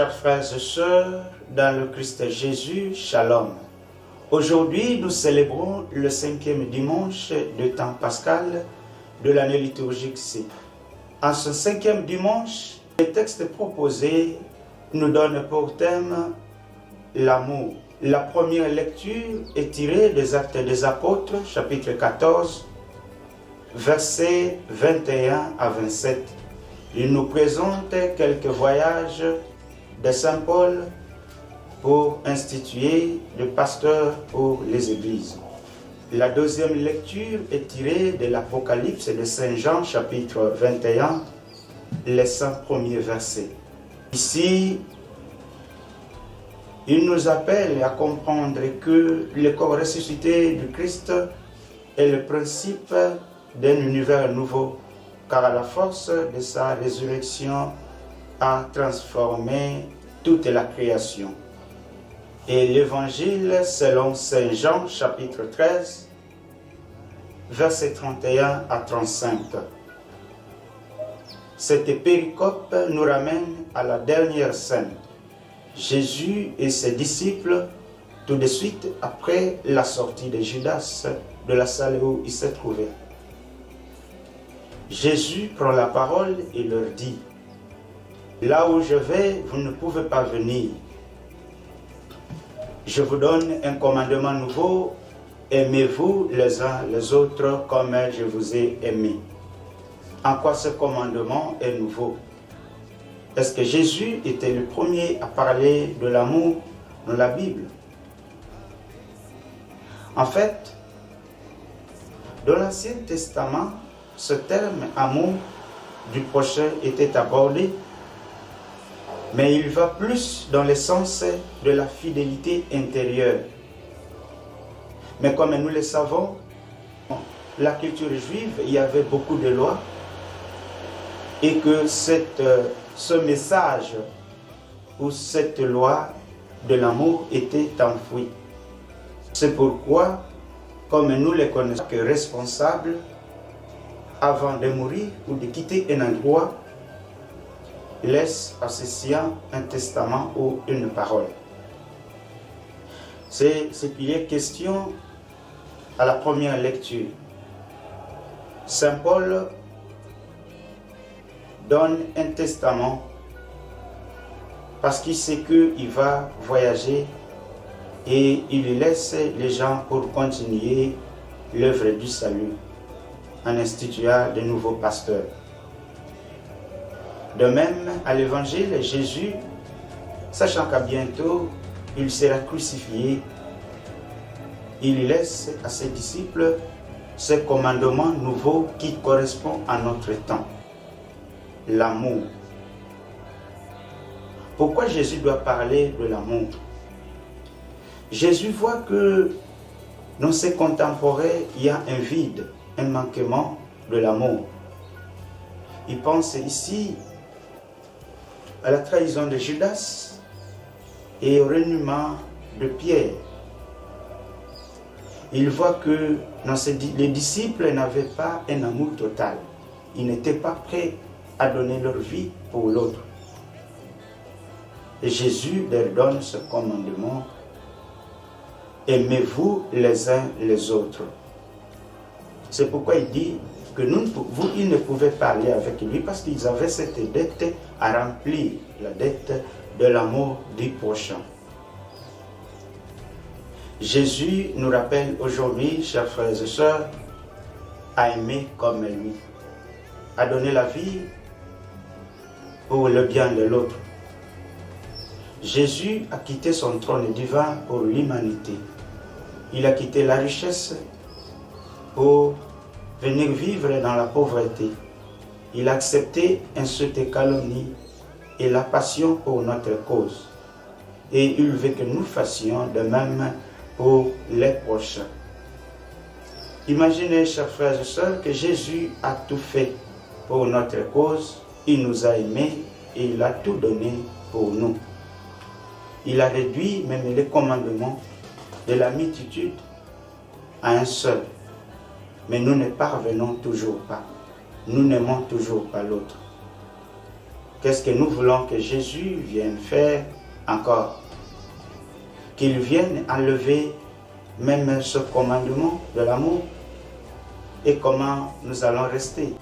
Chers frères et sœurs, dans le Christ Jésus, Shalom. Aujourd'hui, nous célébrons le 5e dimanche du temps pascal de l'année liturgique C. En ce 5e dimanche, le texte proposé nous donne pour thème l'amour. La première lecture est tirée des Actes des Apôtres, chapitre 14, versets 21 à 27. Il nous présente quelques voyages de Saint Paul pour instituer le pasteur pour les églises. La deuxième lecture est tirée de l'Apocalypse de Saint Jean, chapitre 21, les 5 premiers versets. Ici, il nous appelle à comprendre que le corps ressuscité du Christ est le principe d'un univers nouveau, car à la force de sa résurrection a transformé toute la création. Et l'évangile selon Saint Jean, chapitre 13, versets 31 à 35. Cette péricope nous ramène à la dernière scène. Jésus et ses disciples, tout de suite après la sortie de Judas de la salle où il se trouvait. Jésus prend la parole et leur dit: là où je vais, vous ne pouvez pas venir. Je vous donne un commandement nouveau, aimez-vous les uns les autres comme je vous ai aimé. En quoi ce commandement est nouveau? Est-ce que Jésus était le premier à parler de l'amour dans la Bible? En fait, dans l'Ancien Testament, ce terme amour du prochain était abordé, mais il va plus dans le sens de la fidélité intérieure. Mais comme nous le savons, la culture juive, il y avait beaucoup de lois et que ce message ou cette loi de l'amour était enfoui. C'est pourquoi, comme nous les connaissons que responsables, avant de mourir ou de quitter un endroit, laisse à ses siens un testament ou une parole. C'est ce qu'il est question à la première lecture. Saint Paul donne un testament parce qu'il sait qu'il va voyager et il laisse les gens pour continuer l'œuvre du salut en instituant de nouveaux pasteurs. De même, à l'évangile, Jésus, sachant qu'à bientôt il sera crucifié, il laisse à ses disciples ce commandement nouveau qui correspond à notre temps, l'amour. Pourquoi Jésus doit parler de l'amour? Jésus voit que dans ses contemporains, il y a un vide, un manquement de l'amour. Il pense ici à la trahison de Judas et au reniement de Pierre. Il voit que les disciples n'avaient pas un amour total. Ils n'étaient pas prêts à donner leur vie pour l'autre. Et Jésus leur donne ce commandement: aimez-vous les uns les autres. C'est pourquoi il dit que ils ne pouvaient pas aller avec lui parce qu'ils avaient cette dette à remplir, la dette de l'amour du prochain. Jésus nous rappelle aujourd'hui, chers frères et sœurs, à aimer comme lui, à donner la vie pour le bien de l'autre. Jésus a quitté son trône divin pour l'humanité. Il a quitté la richesse pour venir vivre dans la pauvreté. Il a accepté insultes et calomnies et la passion pour notre cause. Et il veut que nous fassions de même pour les prochains. Imaginez, chers frères et sœurs, que Jésus a tout fait pour notre cause. Il nous a aimés et il a tout donné pour nous. Il a réduit même les commandements de la multitude à un seul. Mais nous ne parvenons toujours pas. Nous n'aimons toujours pas l'autre. Qu'est-ce que nous voulons que Jésus vienne faire encore? Qu'il vienne enlever même ce commandement de l'amour. Et comment nous allons rester?